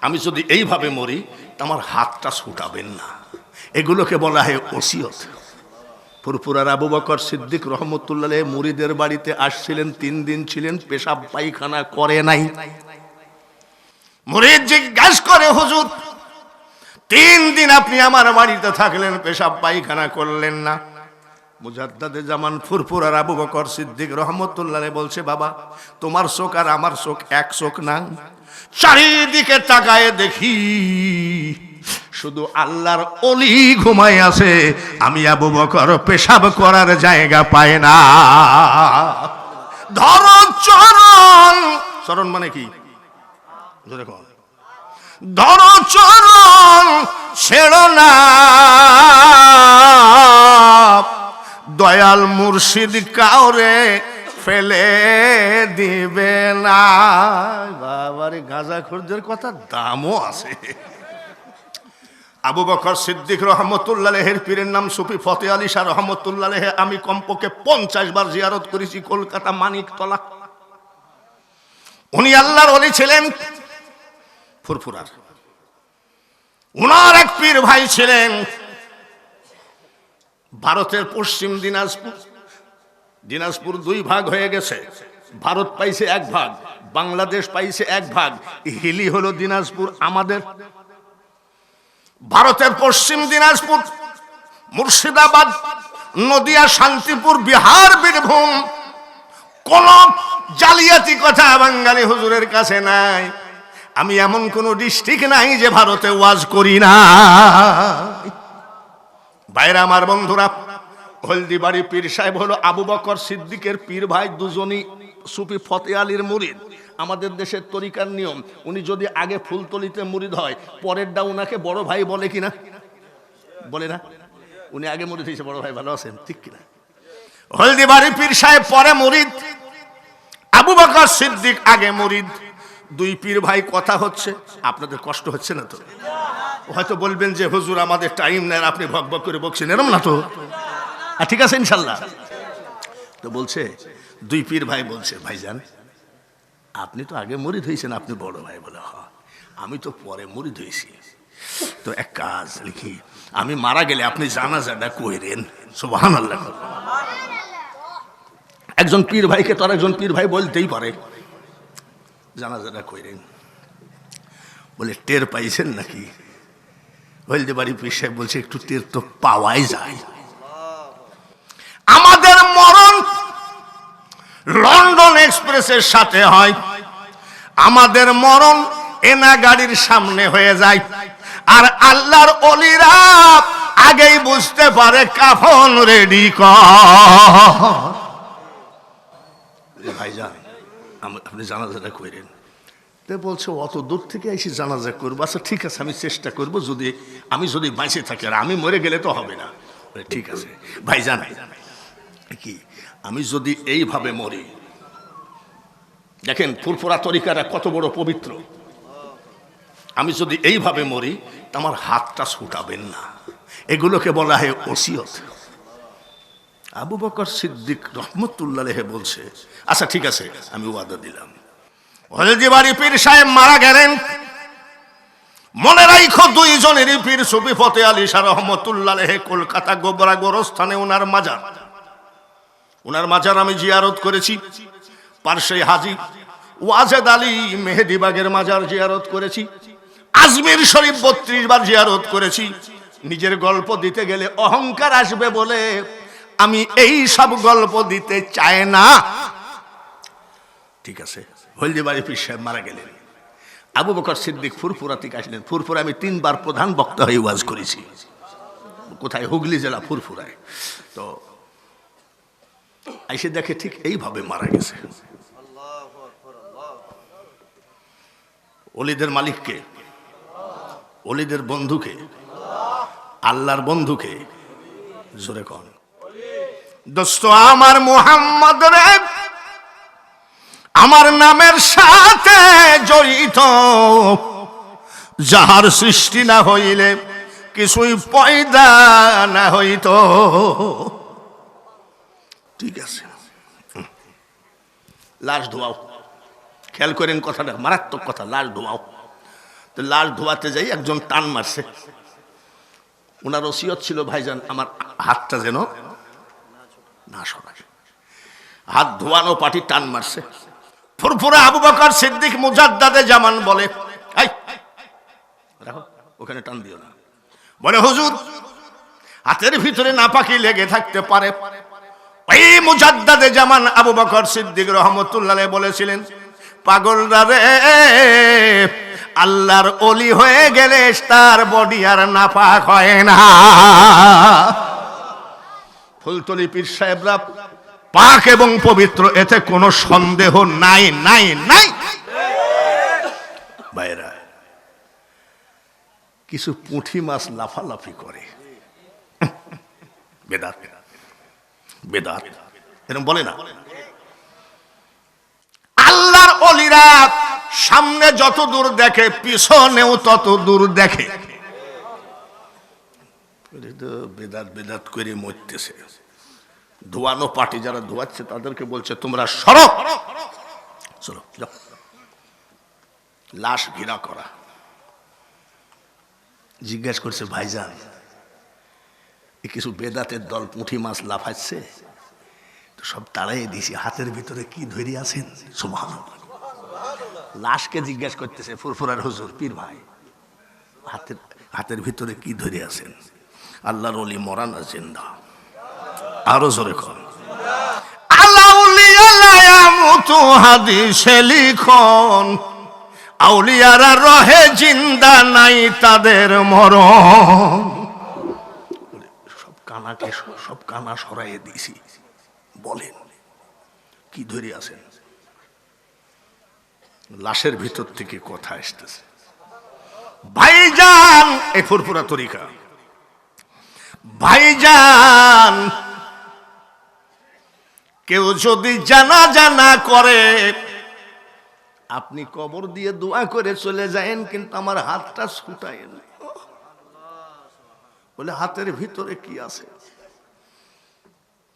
আমি যদি এইভাবে মরি আমার হাতটা ছুটাবেন না। এগুলোকে বলা হয় ওসিয়ত। ফুরফুরার আবু বকর সিদ্দিক রহমতুল্লাহ মুরিদের বাড়িতে আসছিলেন, 3 দিন ছিলেন, পেশাব পায়খানা করে নাই। মুরিদ জিজ্ঞাসা করে, হুজুর 3 দিন আপনি আমার বাড়িতে থাকলেন, পেশাব পায়খানা করলেন না? মুজাদ্দাদে জামান ফুরফুরার আবু বকর সিদ্দিক রহমতুল্লাহ বলছে, বাবা তোমার চোখ আর আমার চোখ এক চোখ না। চারিদিকে তাকায় দেখি শুধু আল্লাহর ওলি ঘুমায় আছে, আমি আবু বকর পেশাব করার জায়গা পাই না। ধরো চরণ, চরণ মানে কি? ধরো চরণ ছেড়ো না, দয়াল মুর্শিদ কাউরে ফেলে দিবে না। বাবারে গাঁজাখোরদের কথা দামও আছে। আবু বকর সিদ্দিক রহমতুল্লাহের পীরের নাম সুফি ফতে আলী শাহ রহমতুল্লাহ। আমি কমপক্ষে 50 বার জিয়ারত করেছি কলকাতা মানিকতলা। উনি আল্লাহর ওলি ছিলেন ফুরফুরার। উনার এক পীর ভাই ছিলেন ভারতের পশ্চিম দিনাজপুর। দিনাজপুর 2 ভাগ হয়ে গেছে, ভারত পাইছে 1 ভাগ, বাংলাদেশ পাইছে 1 ভাগ। হিলি হলো দিনাজপুর আমাদের। ভারতের পশ্চিম দিনাজপুর, মুর্শিদাবাদ, নদিয়া, শান্তিপুর, বিহার, বীরভূম, কোন জালিয়াতি কথা বাঙালি হুজুরের কাছে নাই। আমি এমন কোন ডিস্ট্রিক্ট নাই যে ভারতে ওয়াজ করি না। ভাইরা আমার, বন্ধুরা, হলদিবাড়ি পীর সাহেব হলো আবু বকর সিদ্দিকের পীর ভাই, দুজনই সুফি ফতে আলীর মুরিদ। আমাদের দেশের তরিকার নিয়ম, উনি যদি আগে ফুলতলিতে মুরিদ হয়, পরেরটা উনাকে বড় ভাই বলে কিনা? বলে না? উনি আগে মুরিদ হয়েছে, বড় ভাই ভালো আছেন, ঠিক কিনা? হলদিবাড়ি পীর সাহেব পরে মুরিদ, আবু বকর সিদ্দিক আগে মুরিদ। 2 পীর ভাই কথা হচ্ছে। আপনাদের কষ্ট হচ্ছে না তো? হয়তো বলবেন যে হুজুর আমাদের টাইম নেই, আপনি ভক ভক করে বকছেন, এরম না তো? ঠিক আছে ইনশাল্লাহ। তো বলছে 2 পীর ভাই বলছে, ভাইজান আপনি তো আগে মুরিদ হয়েছেন, আপনি বড় ভাই। বলে হ্যাঁ, আমি তো পরে মুরিদ হয়েছি। তো এক কাজ লিখি, আমি মারা গেলে আপনি জানাজাটা কইরেন। সুবহানাল্লাহ। একজন পীর ভাইকে তো আরেকজন পীর ভাই বলতেই পারে, জানাজাটা কইরেন। বলে টের পাইছেন নাকি? হলদিবাড়ি পীর সাহেব বলছে, একটু টের তো পাওয়াই যায়। আমাদের মরণ লন্ডন এক্সপ্রেসের সাথে হয়, আমাদের মরণ এনা গাড়ির সামনে হয়ে যায়। আর আল্লাহর ওলিরা আগেই বুঝতে পারে কাফন রেডি কর। ভাইজান আপনি জানাজাটা কইরেন। বলছে অত দূর থেকে এসে জানাজা করবো? আচ্ছা ঠিক আছে, আমি চেষ্টা করবো, আমি যদি বাঁচে থাকি, আর আমি মরে গেলে তো হবে না। ঠিক আছে ভাইজান, কি আমি যদি এইভাবে মরি, দেখেন ফুরফুরা তরিকারা কত বড় পবিত্র, আমি যদি এইভাবে মরি আমার হাতটা ছুটাবেন না। এগুলোকে বলা হয় ওসিয়ত। আবু বকর সিদ্দিক রহমতুল্লাহ বলছে, আচ্ছা ঠিক আছে, আমি ওয়াদা দিলাম। হলদিবাড়ি পীর সাহেব মারা গেলেন। মনে রাখো 2 জনেরই পীর সুফি ফতে আলী শাহ রহমতুল্লাহ কলকাতা গোবরা গোরস্থানে ওনার মাজার। ওনার মাজার আমি জিয়ারত করেছি। পার্শ্বে হাজী ওয়াজেদ আলী মেহেদিবাগের মাজার জিয়ারত করেছি। আজমির শরীফ 32 বার জিয়ারত করেছি। নিজের গল্প দিতে গেলে অহংকার আসবে বলে আমি এই সব গল্প দিতে চাই না। ঠিক আছে, হলদিবাড়ি পীর সাহেব মারা গেলেন। আবু বকর সিদ্দিক ফুরফুরা থেকে আসলেন। ফুরফুরা আমি 3 বার প্রধান বক্তা হয়ে ওয়াজ করেছি। কোথায়? হুগলি জেলা ফুরফুরায়। তো এসে দেখে ঠিক এইভাবে মারা গেছে। ওলিদের মালিককে, ওলিদের বন্ধুকে, আল্লাহর বন্ধুকে জোরে কন। দোস্ত আমার মুহাম্মদ রে, আমার নামের সাথে জড়িত, যাহার সৃষ্টি না হইলে কিছুই পয়দা না হইত। ঠিক আছে, লাশ ধোয়াও। খেয়াল করেন কথাটা, মারাত্মক কথা। লাশ ধোয়াও। তো লাশ ধোয়াতে যাই একজন টান মারছে। ওনার ওসিয়ত ছিল, ভাইজান আমার হাতটা যেন না সরায়। হাত ধোয়ানো পাটি টান মারছে। ফুরফুরা আবু বকর সিদ্দিক মুজাদ্দাদে জামান বলে, এই রাখো, ওখানে টান দিও না। বলে হুজুর, হাতের ভিতরে নাপাকি লেগে থাকতে পারে। এই মুজাদ্দাদে জামান আবু বকর সিদ্দিক রহমতুল্লাহ আলাইহি বলেছিলেন, পাগলরা রে, আল্লাহর ওলি হয়ে গেলে তার বডি আর নাপাক হয় না। ফুলতলি পীর সাহেবরা পাক এবং পবিত্র, এতে কোনো সন্দেহ নাই নাই নাই। ভাইরা, কিছু পুঁটি মাছ লাফালাফি করে, বেদাত বেদাত এরকম বলে না। আল্লাহর ওলিরা সামনে যত দূর দেখে, পিছনেও তত দূর দেখে। বেদাত বেদাত করে মরতেছে। ধোয়ানো পাটি যারা ধোয়াচ্ছে তাদেরকে বলছে, তোমরা সরো চলো যাও। লাশ ঘেরা করা। জিজ্ঞাসা করছে, ভাইজান কিছু বেদাতের দল পুঁটি মাছ লাফাচ্ছে, তো সব তাড়াই দিছি, হাতের ভিতরে কি ধরে আছেন? সুবহানাল্লাহ। লাশকে জিজ্ঞাসা করতেছে, ফুরফুরার হুজুর, পীর ভাই, হাতের ভিতরে কি ধরে আছেন? আল্লাহর ওলি মরা না জিন্দা? আরো জোরে কর। হাদিসে লিখন, আউলিয়ারা রহে জিন্দা, নাই তাদের মরণ। সব কানা সরাইয়ে দিছি, বলেন কি ধরে আছেন? লাশের ভিতর থেকে কথা আসতেছে, ভাইজান, এই ফুরফুরা তরিকা, ভাইজান কেউ যদি জানা করে, আপনি কবর দিয়ে দোয়া করে চলে যায়েন, কিন্তু আমার হাতটা ছুটায়েন। বলে হাতের ভিতরে কি আছে?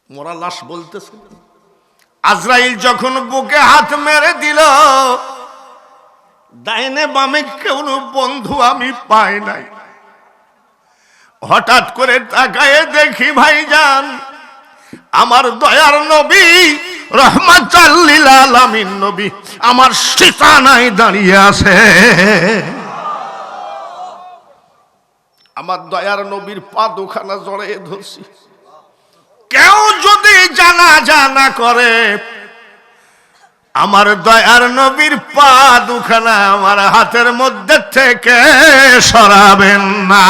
মরা লাশ বলতেছে, আজরাইল যখন বুকে হাত মেরে দিল, ডাইনে বামে কেউ বন্ধু আমি পাই নাই। হঠাৎ করে তাকায়ে দেখি, ভাইজান আমার দয়ার নবী রহমাতাল লিল আলামিন নবী আমার সিতানায় দাঁড়িয়ে আছে। আমার দয়ার নবীর পা দুখানা জড়িয়ে ধরছি। কেউ যদি জানা করে, আমার দয়ার নবীর পা দুখানা আমার হাতের মধ্যে থেকে সরাবেন না।